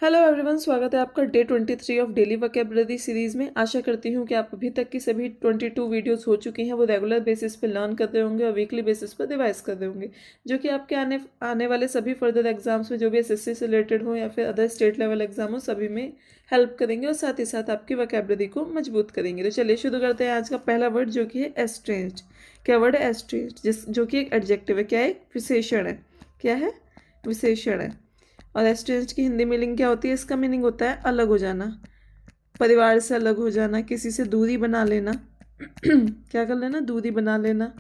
Hello everyone, स्वागत है आपका day 23 of daily vocabulary series में। आशा करती हूँ कि आप अभी तक की सभी 22 वीडियोस हो चुकी हैं, वो रेगुलर बेसिस पे लर्न कर रहे होंगे और वीकली बेसिस पर रिवाइज कर रहे होंगे, जो कि आपके आने आने वाले सभी फर्दर एग्जाम्स में, जो भी एसएससी से रिलेटेड हो या फिर अदर स्टेट लेवल एग्जाम हो, सभी में हेल्प करेंगे और साथ ही साथ आपकी वोकैबुलरी को मजबूत करेंगे। तो चलिए शुरू करते हैं आज का पहला वर्ड, जो कि है एस्ट्रेंज्ड। क्या वर्ड है? एस्ट्रेंज्ड, जो कि एक एडजेक्टिव है। क्या है? विशेषण है। क्या है? विशेषण है। और एस्ट्रेंज्ड की हिंदी मीनिंग क्या होती है? इसका मीनिंग होता है अलग हो जाना, परिवार से अलग हो जाना, किसी से दूरी बना लेना। क्या कर लेना? दूरी बना लेना।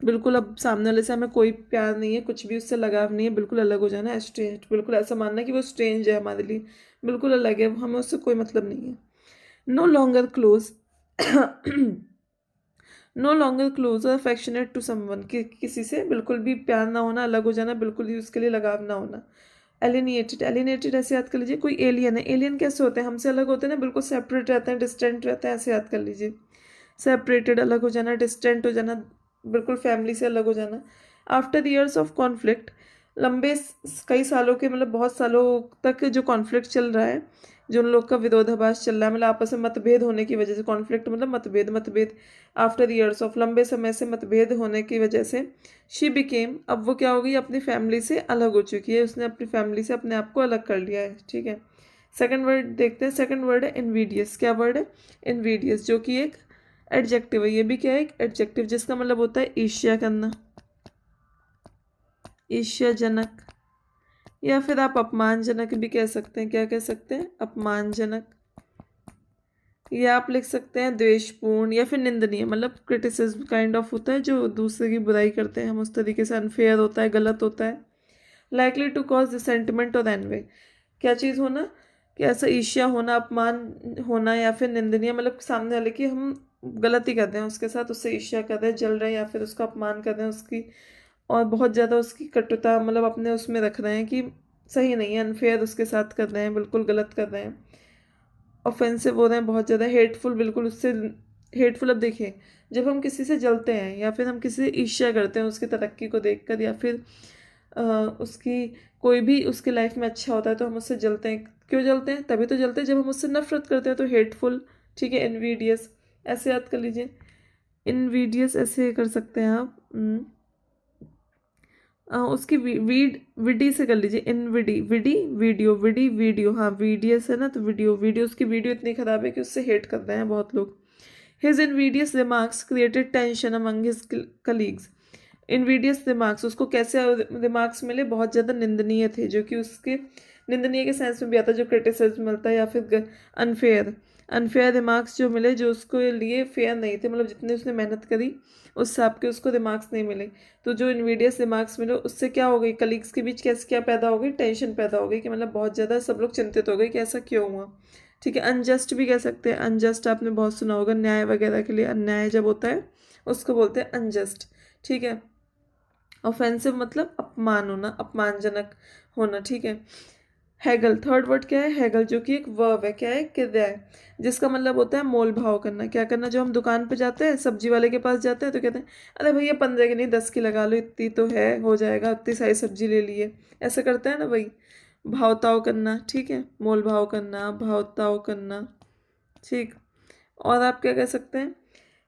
बिल्कुल अब सामने वाले से हमें कोई प्यार नहीं है, कुछ भी उससे लगाव नहीं है, बिल्कुल अलग हो जाना। एस्ट्रेंज्ड, बिल्कुल ऐसा मानना कि वो स्ट्रेंज है हमारे लिए, बिल्कुल अलग है, हमें उससे कोई मतलब नहीं है। No longer close. No longer close और अफेक्शनेट टू समवन, किसी से बिल्कुल भी प्यार ना होना, अलग हो जाना, बिल्कुल ही उसके लिए लगाव ना होना। एलिनिएटेड, एलिनिएटेड ऐसे याद कर लीजिए, कोई एलियन है। एलियन कैसे होते हैं? हमसे अलग होते हैं ना, बिल्कुल सेपरेट रहते हैं, डिस्टेंट रहते हैं, ऐसे याद कर लीजिए। सेपरेटेड, अलग हो जाना, डिस्टेंट हो जाना, बिल्कुल फैमिली से अलग हो जाना। आफ्टर ईयर्स ऑफ कॉन्फ्लिक्ट, लंबे कई सालों के, मतलब बहुत सालों तक जो कॉन्फ्लिक्ट चल रहा है, जो उन लोग का विरोधाभास चल रहा है, मतलब आपस में मतभेद होने की वजह से, कॉन्फ्लिक्ट मतलब मतभेद, मतभेद। आफ्टर ईयर्स ऑफ, लंबे समय से मतभेद होने की वजह से, शी बिकेम, अब वो क्या हो गई? अपनी फैमिली से अलग हो चुकी है, उसने अपनी फैमिली से अपने आप को अलग कर लिया है। ठीक है। सेकंड वर्ड देखते हैं। सेकंड वर्ड है इनवीडियस। क्या वर्ड है? इनवीडियस, जो कि एक एडजेक्टिव है। ये भी क्या है? एक एडजेक्टिव, जिसका मतलब होता है ईर्ष्या करना, ईर्ष्याजनक, या फिर आप अपमानजनक भी कह सकते हैं। क्या कह सकते हैं? अपमानजनक। या आप लिख सकते हैं द्वेषपूर्ण या फिर निंदनीय, मतलब क्रिटिसिज्म काइंड ऑफ होता है, जो दूसरे की बुराई करते हैं हम, उस तरीके से अनफेयर होता है, गलत होता है। लाइकली टू कॉज रिसेंटमेंट और एनवे, क्या चीज़ होना? कि ऐसा ईर्ष्या होना, अपमान होना या फिर निंदनीय, मतलब सामने वाले की हम गलती कर रहे हैं उसके साथ, उससे ईर्ष्या कर रहे हैं, जल रहे हैं, या फिर उसका अपमान कर रहे हैं उसकी, और बहुत ज़्यादा उसकी कटुता, मतलब अपने उसमें रख रहे हैं कि सही नहीं है, अनफेयर उसके साथ कर रहे हैं, बिल्कुल गलत कर रहे हैं, ऑफेंसिव हो रहे हैं, बहुत ज़्यादा हेटफुल, बिल्कुल उससे हेटफुल। अब देखिए, जब हम किसी से जलते हैं या फिर हम किसी से ईर्ष्या करते हैं उसकी तरक्की को देखकर, या फिर उसकी कोई भी उसकी लाइफ में अच्छा होता है, तो हम उससे जलते हैं। क्यों जलते हैं? तभी तो जलते हैं जब हम उससे नफरत करते हैं, तो हेटफुल। ठीक है। इनवीडियस, ऐसे याद कर लीजिए। इनवीडियस ऐसे कर सकते हैं आप। उसकी वीड विडी से कर लीजिए। इनविडी, विडी वीडियो, विडी वीडियो, हाँ वीडियस है ना, तो वीडियो, वीडियो उसकी वीडियो इतनी खराब है कि उससे हेट कर रहे हैं बहुत लोग। His invidious remarks created tension among his colleagues. Invidious remarks, उसको कैसे रिमार्क्स मिले? बहुत ज़्यादा निंदनीय थे, जो कि उसके निंदनीय के सेंस में भी आता है, जो क्रिटिसिज्म मिलता है, या फिर अनफेयर, अनफेयर रिमार्क्स जो मिले, जो उसके लिए फेयर नहीं थे, मतलब जितनी उसने मेहनत करी उस हिसाब के उसको रिमार्क्स नहीं मिले। तो जो इनवीडियस रिमार्क्स मिले, उससे क्या हो गई? कलीग्स के बीच कैसे क्या पैदा हो गई? टेंशन पैदा हो गई, कि मतलब बहुत ज़्यादा सब लोग चिंतित हो गए कि ऐसा क्यों हुआ। ठीक है। अनजस्ट भी कह सकते हैं। अनजस्ट आपने बहुत सुना होगा, न्याय वगैरह के लिए अन्याय जब होता है उसको बोलते हैं अनजस्ट। ठीक है। ऑफेंसिव मतलब अपमान होना, अपमानजनक होना। ठीक है। हैगल, थर्ड वर्ड क्या है? हैगल, जो कि एक वर्ब है। क्या है? क्रिया है, जिसका मतलब होता है मोल भाव करना। क्या करना? जो हम दुकान पे जाते हैं, सब्जी वाले के पास जाते हैं, तो कहते हैं अरे भैया 15 की नहीं 10 की लगा लो, इतनी तो है, हो जाएगा, इतनी सारी सब्जी ले लिए। ऐसा करते हैं ना भाई, भावताव करना। ठीक है। मोल भाव करना, भावताव करना। ठीक। और आप क्या कह सकते हैं?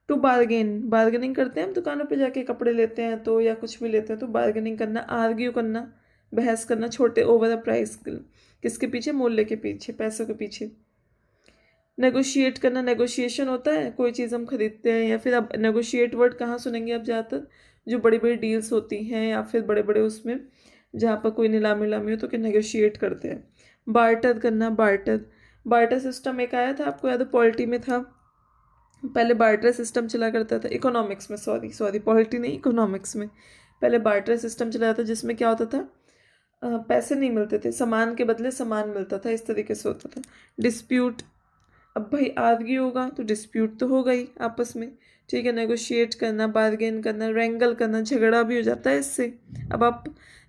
टू बार्गेन, बार्गेनिंग करते हैं हम दुकानों पे जाके, कपड़े लेते हैं तो, या कुछ भी लेते हैं तो बार्गेनिंग करना। आर्ग्यू करना, बहस करना, छोटे ओवर द प्राइस, किसके पीछे? मूल्य के पीछे, पैसों के पीछे। नेगोशिएट करना, नेगोशिएशन होता है, कोई चीज़ हम खरीदते हैं, या फिर अब नेगोशिएट वर्ड कहाँ सुनेंगे आप ज़्यादातर? जो बड़ी बड़ी डील्स होती हैं, या फिर बड़े बड़े उसमें जहाँ पर कोई नीलामी उलामी हो, तो क्या नेगोशिएट करते हैं। बार्टर करना, बार्टर, बार्टर सिस्टम एक आया था, आपको याद है? पॉलिटी में था पहले, बार्टर सिस्टम चला करता था, इकोनॉमिक्स में, सॉरी सॉरी, पॉलिटी नहीं, इकोनॉमिक्स में पहले बार्टर सिस्टम चला था, जिसमें क्या होता था? पैसे नहीं मिलते थे, सामान के बदले सामान मिलता था, इस तरीके से होता था। डिस्प्यूट, अब भाई आर्ग्यू होगा तो डिस्प्यूट तो होगा ही आपस में। ठीक है। नेगोशिएट करना, बार्गेन करना, रेंगल करना, झगड़ा भी हो जाता है इससे। अब आप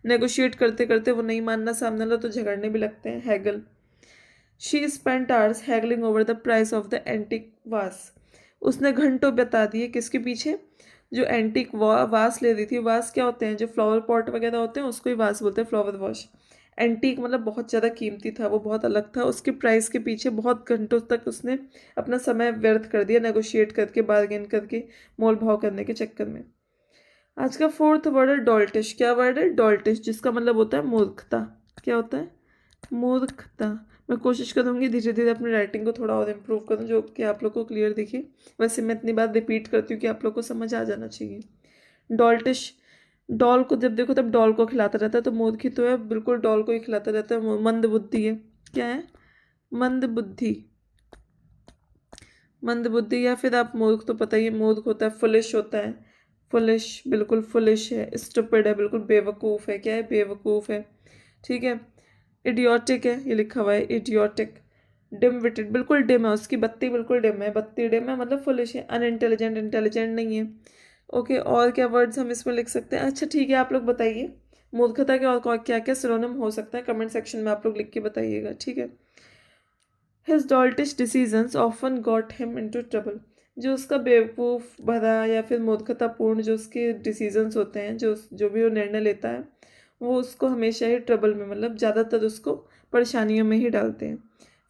नेगोशिएट करते करते वो नहीं मानना सामने वाला, तो झगड़ने भी लगते हैं। Hegel, she spent hours haggling over the price of the antique वास, उसने घंटों बता दिए किसके पीछे? जो एंटिक वास ले रही थी। वास क्या होते हैं? जो फ्लावर पॉट वगैरह होते हैं, उसको ही वास बोलते हैं, फ्लावर वॉश। एंटीक मतलब बहुत ज़्यादा कीमती था, वो बहुत अलग था। उसके प्राइस के पीछे बहुत घंटों तक उसने अपना समय व्यर्थ कर दिया नेगोशिएट करके, बार्गेन करके, मोल भाव करने के चक्कर में। आज का फोर्थ वर्ड है डॉल्टिश। क्या वर्ड है? डॉल्टिश, जिसका मतलब होता है मूर्खता। क्या होता है? मूर्खता। मैं कोशिश करूँगी धीरे धीरे अपनी राइटिंग को थोड़ा और इम्प्रूव करूँ, जो कि आप लोग को क्लियर दिखे। वैसे मैं इतनी बार रिपीट करती हूँ कि आप लोग को समझ आ जाना चाहिए। डॉल्टिश, डॉल को जब देखो तब डॉल को खिलाता रहता है, तो मूर्ख ही तो है, बिल्कुल डॉल को ही खिलाता रहता है। मंद बुद्धि है। क्या है? मंद बुद्धि। मंद बुद्धि या फिर आप मूर्ख तो पता ही है, मूर्ख होता है, फुलिश होता है। फुलिश, बिल्कुल फुलिश है। स्टूपिड है, बिल्कुल बेवकूफ़ है। क्या है? बेवकूफ़ है। ठीक है। इडियोटिक है, ये लिखा हुआ है इडियोटिक। डिम विटेड, बिल्कुल डिम है, उसकी बत्ती बिल्कुल डिम है, बत्ती डिम है मतलब फुलिश है। अनइंटेलिजेंट, इंटेलिजेंट नहीं है। ओके, और क्या वर्ड्स हम इसमें लिख सकते हैं? अच्छा ठीक है, आप लोग बताइए मूर्खता के और क्या क्या सिनोनिम हो सकता है, कमेंट सेक्शन में आप लोग लिख के बताइएगा। ठीक है। His doltish decisions often got him into trouble. जो उसका बेवकूफ़ भरा या फिर मूर्खतापूर्ण जो उसके डिसीजंस होते हैं, जो भी वो निर्णय लेता है, वो उसको हमेशा ही ट्रबल में, मतलब ज़्यादातर उसको परेशानियों में ही डालते हैं।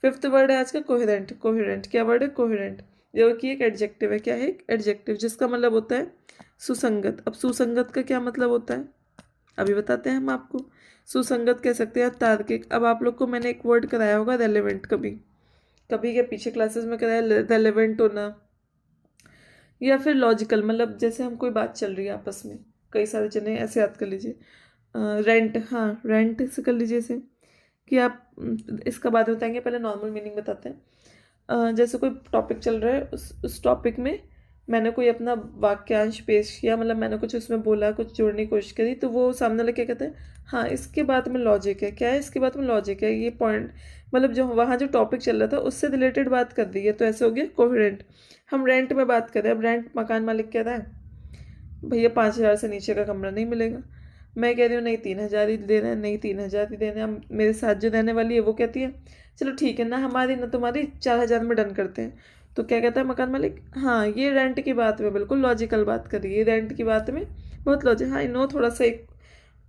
फिफ्थ वर्ड है आज का कोहेरेंट। कोहेरेंट, क्या वर्ड है? कोहेरेंट, जो कि एक एडजेक्टिव है। क्या है? एक एडजेक्टिव, जिसका मतलब होता है सुसंगत। अब सुसंगत का क्या मतलब होता है अभी बताते हैं हम आपको। सुसंगत कह सकते हैं तार्किक। अब आप लोग को मैंने एक वर्ड कराया होगा रेलेवेंट, कभी कभी के पीछे क्लासेस में कराया, रेलेवेंट होना, या फिर लॉजिकल, मतलब जैसे हम कोई बात चल रही है आपस में, कई सारे जने, ऐसे याद कर लीजिए। रेंट, हाँ रेंट से कर लीजिए इसे, कि आप इसका बाद में बताएंगे, पहले नॉर्मल मीनिंग बताते हैं। जैसे कोई टॉपिक चल रहा है, उस टॉपिक में मैंने कोई अपना वाक्यांश पेश किया, मतलब मैंने कुछ उसमें बोला, कुछ जोड़ने की कोशिश करी, तो वो सामने वाले क्या कहते हैं? हाँ, इसके बाद में लॉजिक है। क्या है? इसके बाद में लॉजिक है, ये पॉइंट, मतलब जो वहाँ जो टॉपिक चल रहा था उससे रिलेटेड बात कर दी है, तो ऐसे हो गया कोहेरेंट। हम रेंट में बात करें, अब रेंट, मकान मालिक कह रहा है भैया 5,000 से नीचे का कमरा नहीं मिलेगा। मैं कह रही हूँ नहीं 3,000 ही देना है, नहीं 3,000 ही देना है। मेरे साथ जो रहने वाली है वो कहती है चलो ठीक है, ना हमारी ना तुम्हारी, 4,000 में डन करते हैं। तो क्या कहता है मकान मालिक? हाँ, ये रेंट की बात में बिल्कुल लॉजिकल बात कर रही है, रेंट की बात में बहुत लॉजिक। हाँ, आई नो थोड़ा सा एक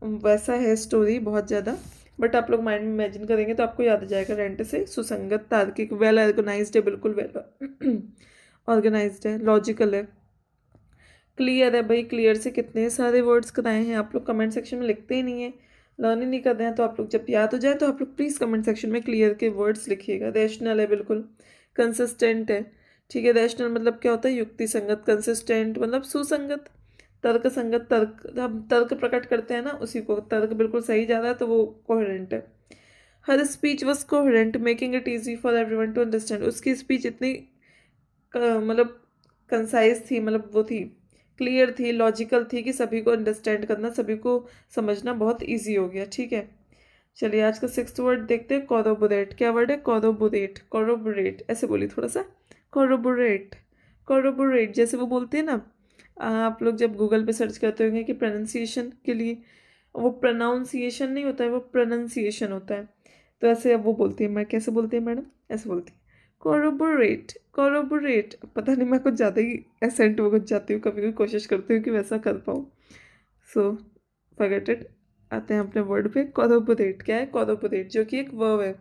वैसा है स्टोरी बहुत ज़्यादा, बट आप लोग माइंड में इमेजिन करेंगे तो आपको याद आ जाएगा। रेंट से सुसंगत, तार्किक, वेल ऑर्गेनाइज्ड है, बिल्कुल वेल ऑर्गेनाइज्ड है, लॉजिकल है। क्लियर है भाई, क्लियर से कितने सारे वर्ड्स कराए हैं, आप लोग कमेंट सेक्शन में लिखते ही नहीं है, लर्न ही नहीं कर रहे हैं। तो आप लोग जब याद हो जाए तो आप लोग प्लीज़ कमेंट सेक्शन में क्लियर के वर्ड्स लिखिएगा। रैशनल है, बिल्कुल कंसिस्टेंट है। ठीक है, रैशनल मतलब क्या होता है? युक्ति संगत। कंसिस्टेंट मतलब सुसंगत। तर्क संगत, तर्क, हम तर्क प्रकट करते हैं ना, उसी को, तर्क बिल्कुल सही जा रहा है तो वो कोहेरेंट है। Her speech was coherent, making it easy for everyone to understand. उसकी स्पीच इतनी मतलब कंसाइज थी, मतलब वो थी, क्लियर थी, लॉजिकल थी, कि सभी को अंडरस्टैंड करना, सभी को समझना बहुत इजी हो गया। ठीक है, चलिए आज का सिक्स्थ वर्ड देखते हैं, कॉरोबोरेट। क्या वर्ड है? कॉरोबोरेट। कॉरोबोरेट ऐसे बोलिए थोड़ा सा, कॉरोबोरेट। कॉरोबोरेट जैसे वो बोलते हैं ना, आप लोग जब गूगल पे सर्च करते होंगे कि प्रोनाउंसिएशन के लिए, वो प्रोनाउंसिएशन नहीं होता है, वो प्रोनाउंसिएशन होता है। तो ऐसे अब वो बोलती है, मैं कैसे बोलती है मैडम? ऐसे बोलती है, कॉरोबोरेट। कॉरोबोरेट, पता नहीं मैं कुछ ज़्यादा ही एसेंट वो कुछ जाती हूँ, कभी कभी कोशिश करती हूँ कि वैसा कर पाऊँ। So forget it. आते हैं अपने वर्ड पे। कॉरोबोरेट क्या है? कॉरोबोरेट जो कि एक वर्ब है।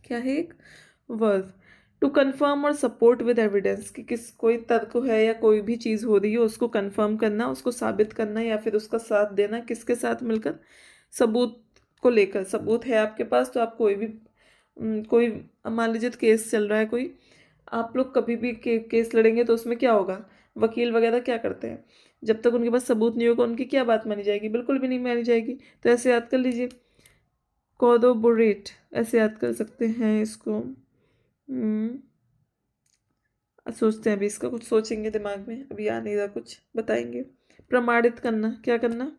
क्या है? एक वर्ब। टू कंफर्म और सपोर्ट विद एविडेंस, कि किस कोई तर्क है या कोई भी चीज़ हो रही है उसको कंफर्म करना, उसको साबित करना, या फिर उसका साथ देना। किसके साथ मिलकर? सबूत को लेकर। सबूत है आपके पास तो आप कोई भी कोई, मान लीजिए तो केस चल रहा है कोई, आप लोग कभी भी केस लड़ेंगे तो उसमें क्या होगा? वकील वगैरह क्या करते हैं? जब तक उनके पास सबूत नहीं होगा उनकी क्या बात मानी जाएगी? बिल्कुल भी नहीं मानी जाएगी। तो ऐसे याद कर लीजिए, कोरोबोरेट ऐसे याद कर सकते हैं इसको। सोचते हैं अभी, इसका कुछ सोचेंगे, दिमाग में अभी आ नहीं रहा, कुछ बताएंगे। प्रमाणित करना। क्या करना?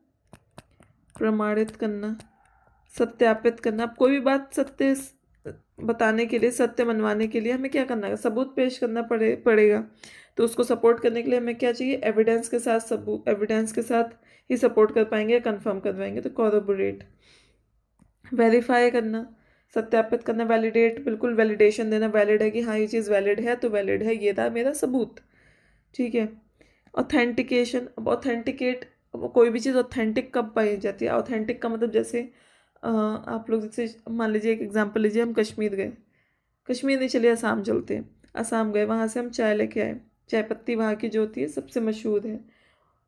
प्रमाणित करना, सत्यापित करना। अब कोई भी बात सत्य बताने के लिए, सत्य मनवाने के लिए हमें क्या करना है? सबूत पेश करना पड़ेगा। तो उसको सपोर्ट करने के लिए हमें क्या चाहिए? एविडेंस के साथ, सबूत, एविडेंस के साथ ही सपोर्ट कर पाएंगे, कंफर्म करवाएंगे। तो कॉरोबोरेट। वेरीफाई करना, सत्यापित करना। वैलिडेट, बिल्कुल वैलिडेशन देना, वैलिड है कि हाँ ये चीज़ वैलिड है, तो वैलिड है, ये था मेरा सबूत। ठीक है। ऑथेंटिकेशन। अब ऑथेंटिकेट, कोई भी चीज़ ऑथेंटिक कब पाई जाती है? ऑथेंटिक का मतलब जैसे आप लोग जैसे मान लीजिए एक एग्जांपल लीजिए, हम कश्मीर गए, कश्मीर नहीं चलिए असम चलते हैं, असम गए, वहाँ से हम चाय लेके आए, चाय पत्ती वहाँ की जो होती है सबसे मशहूर है।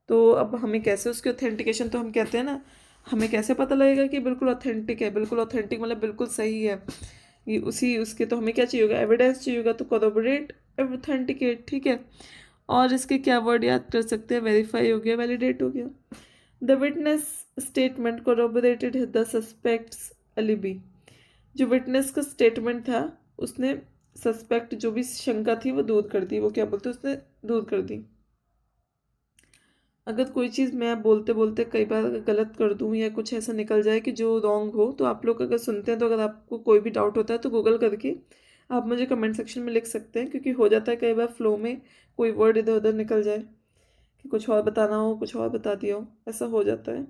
तो अब हमें कैसे उसकी ऑथेंटिकेशन, तो हम कहते हैं ना, हमें कैसे पता लगेगा कि बिल्कुल ऑथेंटिक है, बिल्कुल ऑथेंटिक मतलब बिल्कुल सही है ये उसी उसके, तो हमें क्या चाहिए होगा, एविडेंस चाहिए होगा, तो कोरोबोरेट, ऑथेंटिकेट, ठीक है। और इसके क्या वर्ड याद कर सकते हैं, वेरीफाई हो गया, वैलिडेट हो गया। The witness statement corroborated the suspect's alibi, जो विटनेस का स्टेटमेंट था उसने सस्पेक्ट जो भी शंका थी वो दूर कर दी, वो क्या बोलते उसने दूर कर दी। अगर कोई चीज़ मैं बोलते बोलते कई बार अगर गलत कर दूं या कुछ ऐसा निकल जाए कि जो रॉन्ग हो, तो आप लोग अगर सुनते हैं तो अगर आपको कोई भी डाउट होता है तो गूगल करके आप मुझे कमेंट सेक्शन में लिख सकते हैं, क्योंकि हो जाता है कई बार फ्लो में कोई वर्ड इधर उधर निकल जाए कि कुछ और बताना हो, कुछ और बता दिया हो, ऐसा हो जाता है।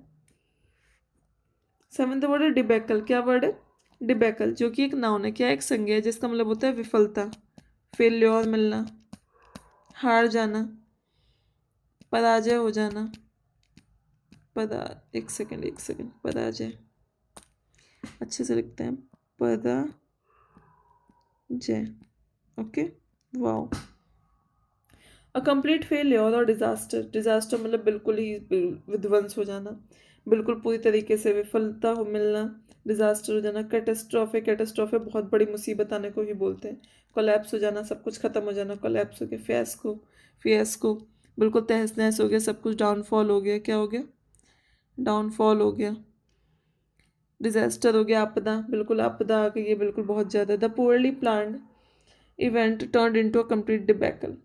सेवंथ वर्ड है डिबेकल। क्या वर्ड है, डिबेकल, जो कि एक नाउन है, क्या एक संज्ञा है, जिसका मतलब होता है विफलता, फेल्योर मिलना, हार जाना, पराजय हो जाना, एक सेकंड, पराजय, अच्छे से लिखते हैं, पराजय, okay, wow. A complete failure और डिजास्टर, डिजास्टर मतलब बिल्कुल ही विध्वंस हो जाना, बिल्कुल पूरी तरीके से विफलता हो मिलना, डिजास्टर हो जाना। कैटेस्ट्रॉफे, कैटेस्ट्रॉफे बहुत बड़ी मुसीबत आने को ही बोलते हैं। कोलैप्स हो जाना, सब कुछ खत्म हो जाना, कोलैप्स हो गया। फियास्को, फियास्को बिल्कुल तहस नहस हो गया, सब कुछ डाउनफॉल हो गया, क्या हो गया, डाउनफॉल हो गया। डिजास्टर हो गया, आपदा, बिल्कुल आपदा आ गई है, बिल्कुल बहुत ज़्यादा। The poorly planned event turned into a complete debacle,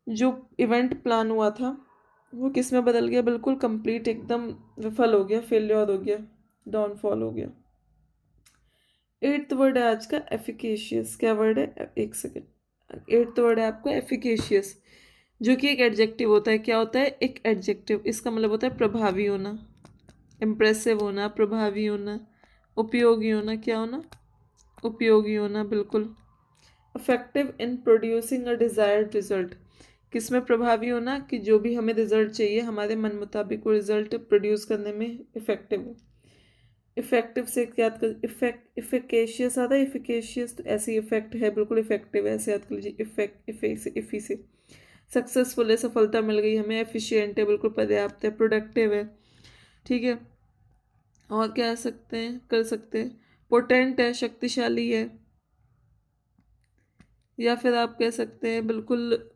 जो इवेंट प्लान हुआ था वो किस में बदल गया, बिल्कुल कंप्लीट एकदम विफल हो गया, फेलियर हो गया, डाउनफॉल हो गया। एट्थ वर्ड है आज का एफिकेशियस। क्या वर्ड है, एक सेकेंड, एट्थ वर्ड है आपका एफिकेशियस, जो कि एक एडजेक्टिव होता है। क्या होता है, एक एडजेक्टिव, इसका मतलब होता है प्रभावी होना, इम्प्रेसिव होना, प्रभावी होना, उपयोगी होना, क्या होना, उपयोगी होना, बिल्कुल। Effective in producing a desired result, किसमें प्रभावी होना, कि जो भी हमें रिजल्ट चाहिए हमारे मन मुताबिक वो रिजल्ट प्रोड्यूस करने में इफेक्टिव हो। इफेक्टिव से याद कर, इफेकेशियस आता है, इफिकेशियस तो ऐसे इफेक्ट है, बिल्कुल इफेक्टिव, ऐसे याद कर लीजिए, इफेक्ट, इफी से। सक्सेसफुल है, सफलता मिल गई हमें। एफिशिएंट है, बिल्कुल पर्याप्त है, प्रोडक्टिव है, ठीक है। और क्या सकते हैं, कर सकते हैं, पोटेंट है, शक्तिशाली है, या फिर आप कह सकते हैं बिल्कुल,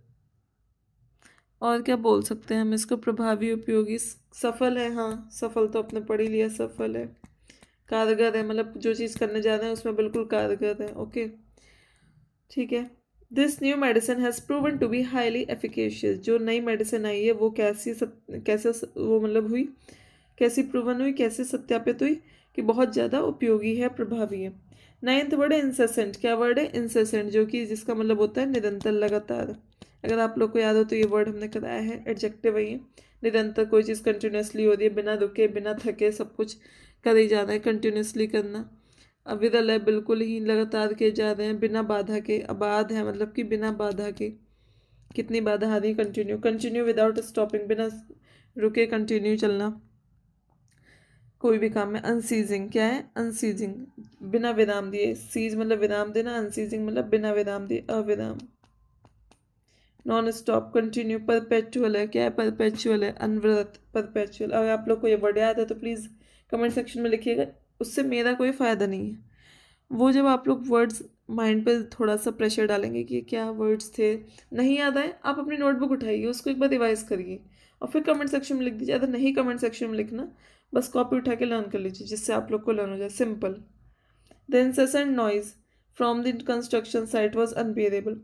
और क्या बोल सकते हैं हम इसको, प्रभावी, उपयोगी, सफल है, हाँ सफल तो अपने पढ़ ही लिया, सफल है, कारगर है, मतलब जो चीज़ करने जा रहे हैं उसमें बिल्कुल कारगर है, ओके, ठीक है। This new medicine has proven to be highly efficacious, जो नई मेडिसिन आई है वो कैसे वो मतलब हुई, कैसी प्रूवन हुई, कैसे सत्यापित हुई, कि बहुत ज़्यादा उपयोगी है, प्रभावी है। नाइन्थ वर्ड है इंसेसेंट। क्या वर्ड है, इंसेसेंट, जो कि जिसका मतलब होता है निरंतर, लगातार। अगर आप लोग को याद हो तो ये वर्ड हमने कराया है, एडजेक्टिव है ये। निरंतर, कोई चीज़ कंटिन्यूसली हो रही है, बिना रुके बिना थके सब कुछ कर ही जाना है, कंटिन्यूसली करना। अविरल है, बिल्कुल ही लगातार किए जा रहे हैं, बिना बाधा के। अबाध है मतलब कि बिना बाधा के, कितनी बाधा आ रही, कंटिन्यू, कंटिन्यू विदाउट स्टॉपिंग, बिना रुके कंटिन्यू चलना कोई भी काम में। अनसीजिंग, क्या है, अनसीजिंग, बिना विराम दिए, सीज मतलब विराम देना, अनसीजिंग मतलब बिना विराम दिए, अविराम। नॉन स्टॉप, कंटिन्यू, परपेचुअल है, क्या है, परपेचुअल है, अनवरत, परपेचुअल। अगर आप लोग को ये वर्ड याद है तो प्लीज़ कमेंट सेक्शन में लिखिएगा, उससे मेरा कोई फ़ायदा नहीं है। वो जब आप लोग वर्ड्स माइंड पर थोड़ा सा प्रेशर डालेंगे कि क्या वर्ड्स थे, नहीं याद आए, आप अपनी नोटबुक उठाइए, उसको एक बार रिवाइज करिए और फिर कमेंट सेक्शन में लिख दीजिए। अगर नहीं कमेंट सेक्शन में लिखना, बस कॉपी उठा के लर्न कर लीजिए, जिससे आप लोग को लर्न हो जाए, simple. The incessant noise from the construction site was unbearable,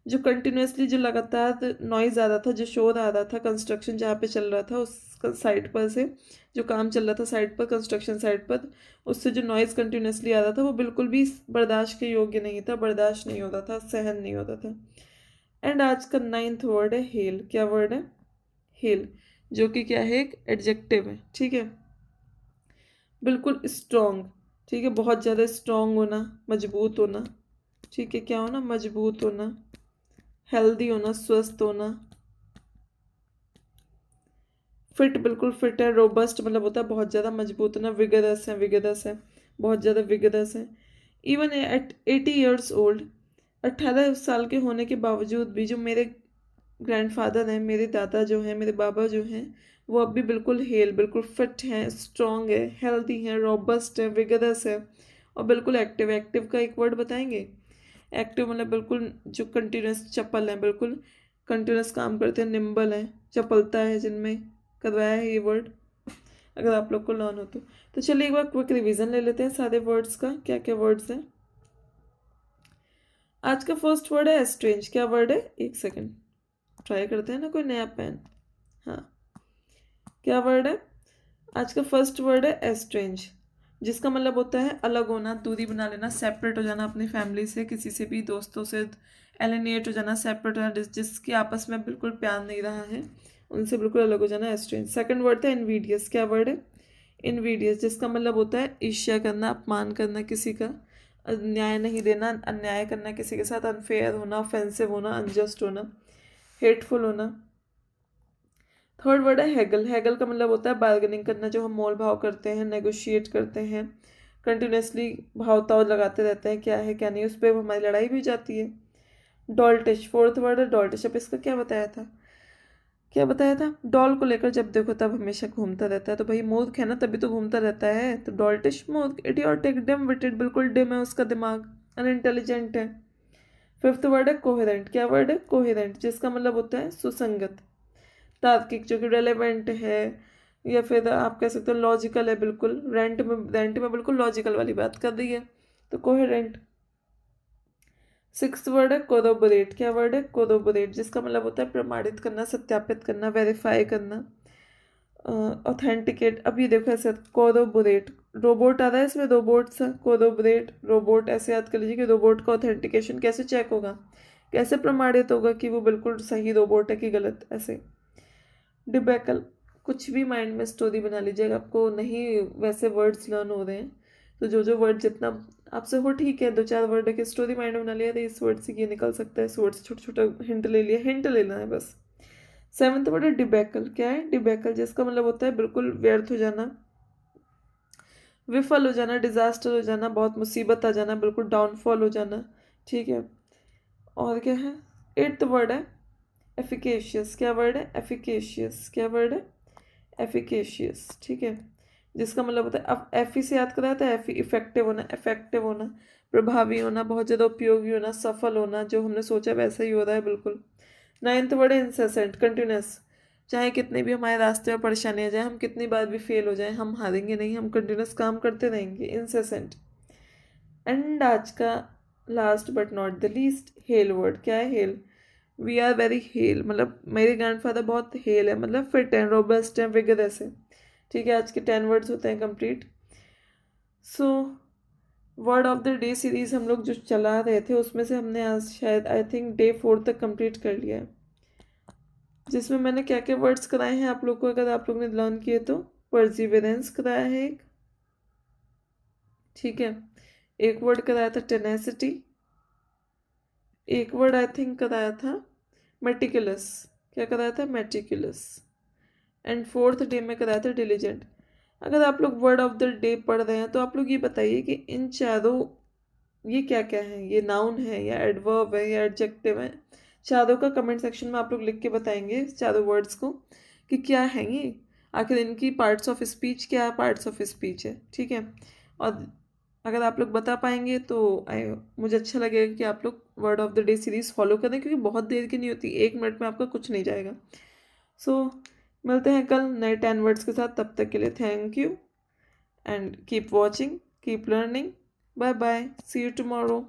जो कंटिन्यूसली, जो लगातार नॉइज़ आ रहा था, जो शोर आ रहा था कंस्ट्रक्शन जहाँ पे चल रहा था उस साइट पर से, जो काम चल रहा था साइट पर, कंस्ट्रक्शन साइट पर, उससे जो नॉइज़ कंटिन्यूसली आ रहा था वो बिल्कुल भी बर्दाश्त के योग्य नहीं था, बर्दाश्त नहीं होता था, सहन नहीं होता था। एंड आज का नाइन्थ वर्ड है हेल। क्या वर्ड है, हेल, जो कि क्या है, एक एडजेक्टिव है, ठीक है। बिल्कुल स्ट्रॉन्ग, ठीक है, बहुत ज़्यादा स्ट्रॉन्ग होना, मजबूत होना, ठीक है, क्या होना, मजबूत होना, हेल्दी होना, स्वस्थ होना, फिट बिल्कुल फिट है, रोबस्ट मतलब होता है बहुत ज़्यादा मजबूत ना, विगरस है बहुत ज़्यादा विगरस है। इवन एट 80 ईयर्स ओल्ड, 18 साल के होने के बावजूद भी जो मेरे ग्रैंडफादर हैं, मेरे दादा जो हैं, मेरे बाबा जो हैं, वो अब भी बिल्कुल हेल, बिल्कुल फिट हैं, स्ट्रॉन्ग है, हेल्दी हैं, रोबस्ट है, विगरस है और बिल्कुल एक्टिव। एक्टिव का एक वर्ड बताएंगे? एक्टिव मतलब बिल्कुल जो कंटिन्यूस चपल है, बिल्कुल कंटिन्यूस काम करते हैं, निम्बल है, चपलता है जिनमें, करवाया है ये वर्ड अगर आप लोग को लर्न हो तो चलिए एक बार क्विक रिवीजन ले लेते हैं सारे वर्ड्स का, क्या क्या वर्ड्स हैं। आज का फर्स्ट वर्ड है एस्ट्रेंज। क्या वर्ड है? एक सेकंड ट्राई करते हैं ना कोई नया पेन। हाँ, क्या वर्ड है? आज का फर्स्ट वर्ड है एस्ट्रेंज, जिसका मतलब होता है अलग होना, दूरी बना लेना, सेपरेट हो जाना अपनी फैमिली से, किसी से भी, दोस्तों से एलिनेट हो जाना, सेपरेट हो जाना, जिसके आपस में बिल्कुल प्यार नहीं रहा है उनसे बिल्कुल अलग हो जाना, एस्ट्रेंज। सेकंड वर्ड था इनवीडियस। क्या वर्ड है? इनवीडियस, जिसका मतलब होता है ईर्ष्या करना, अपमान करना किसी का, न्याय नहीं देना, अन्याय करना किसी के साथ, अनफेयर होना, ऑफेंसिव होना, अनजस्ट होना, हेटफुल होना। थर्ड वर्ड है हैगल। हैगल का मतलब होता है बार्गेनिंग करना, जो हम मोल भाव करते हैं, नेगोशिएट करते हैं, कंटिन्यूसली भाव ताव लगाते रहते हैं, क्या है क्या नहीं, उस पर हमारी लड़ाई भी जाती है। डॉल्टिश, फोर्थ वर्ड है डॉल्टिश। अब इसका क्या बताया था? क्या बताया था? डॉल को लेकर जब देखो तब हमेशा घूमता रहता है, तो भाई मूर्ख है ना, तभी तो घूमता रहता है, तो डॉल्टिश मूर्ख, इडियोटिक, डिम विटेड, बिल्कुल डिम है उसका दिमाग, अनइंटेलिजेंट है। फिफ्थ वर्ड है कोहेरेंट। क्या वर्ड है? कोहेरेंट, जिसका मतलब होता है सुसंगत, तार्किक, जो कि रेलेवेंट है, या फिर आप कह सकते हो लॉजिकल है, बिल्कुल रेंट में बिल्कुल लॉजिकल वाली बात कर रही है, तो कोहेरेंट। सिक्स्थ वर्ड है कोरोबोरेट। क्या वर्ड है? कोरोबोरेट, जिसका मतलब होता है प्रमाणित करना, सत्यापित करना, वेरीफाई करना, ऑथेंटिकेट। अब ये देखो ऐसे कोरोबोरेट, रोबोट आ रहा है इसमें, रोबोट सा, कोरोबोरेट रोबोट, ऐसे याद कर लीजिए कि रोबोट का ऑथेंटिकेशन कैसे चेक होगा, कैसे प्रमाणित होगा कि वो बिल्कुल सही रोबोट है कि गलत, ऐसे। डिबेकल, कुछ भी माइंड में स्टोरी बना लीजिएगा, आपको नहीं वैसे वर्ड्स लर्न हो रहे हैं तो जो जो वर्ड जितना आपसे हो ठीक है, दो चार वर्ड की स्टोरी माइंड में बना लिया तो इस वर्ड से ये निकल सकता है, इस वर्ड से छोटा छोटा हिंट ले लिया, हिंट लेना है बस। सेवन्थ वर्ड है डिबेकल। क्या है? डिबेकल, जिसका मतलब होता है बिल्कुल व्यर्थ हो जाना, विफल हो जाना, डिजास्टर हो जाना, बहुत मुसीबत आ जाना, बिल्कुल डाउनफॉल हो जाना, ठीक है। और क्या है? एट्थ वर्ड है एफिकेशियस। क्या वर्ड है? एफिकेशियस। क्या वर्ड है? एफिकेशियस, ठीक है, जिसका मतलब होता है, अब एफी से याद कराया था, एफी इफेक्टिव होना, इफेक्टिव होना, प्रभावी होना, बहुत ज़्यादा उपयोगी होना, सफल होना, जो हमने सोचा वैसा ही हो रहा है बिल्कुल। नाइन्थ वर्ड है इंसेसेंट, कंटिन्यूस, चाहे कितने भी हमारे रास्ते में परेशानी आ जाए, हम कितनी बार भी फेल हो जाए, हम हारेंगे नहीं, हम कंटिन्यूस काम करते रहेंगे, इंसेसेंट। एंड आज का last but not the least, hale word. क्या है? Hale. We are very hale, मतलब मेरे ग्रैंडफादर बहुत हेल है, मतलब फिट है, रोबस्ट है, विगरस है, ठीक है। आज के 10 वर्ड्स होते हैं complete. So word of the day series हम लोग जो चला रहे थे उसमें से हमने आज शायद आई थिंक डे 4 तक कंप्लीट कर लिया है, जिसमें मैंने क्या क्या वर्ड्स कराए हैं आप लोग को, अगर आप लोग ने लर्न किए तो। परसिविरेंस कराया है एक, ठीक है, एक वर्ड कराया था टेनेसिटी, एक वर्ड आई थिंक कराया था मेटिकुलस। क्या कराया था? मेटिकुलस। एंड फोर्थ डे में कराया था डिलीजेंट। अगर आप लोग वर्ड ऑफ द डे पढ़ रहे हैं तो आप लोग ये बताइए कि इन चारों, ये क्या क्या है, ये नाउन है या एडवर्ब है या एडजेक्टिव है, चारों का कमेंट सेक्शन में आप लोग लिख के बताएंगे चारों वर्ड्स को कि क्या है ये, आखिर इनकी पार्ट्स ऑफ स्पीच क्या पार्ट्स ऑफ स्पीच है, ठीक है। और अगर आप लोग बता पाएंगे तो मुझे अच्छा लगेगा कि आप लोग word of the day series follow करें, क्योंकि बहुत देर की नहीं होती, 1 मिनट में आपका कुछ नहीं जाएगा। सो मिलते हैं कल नए 10 वर्ड्स के साथ, तब तक के लिए thank you and keep watching, keep learning, bye bye, see you tomorrow.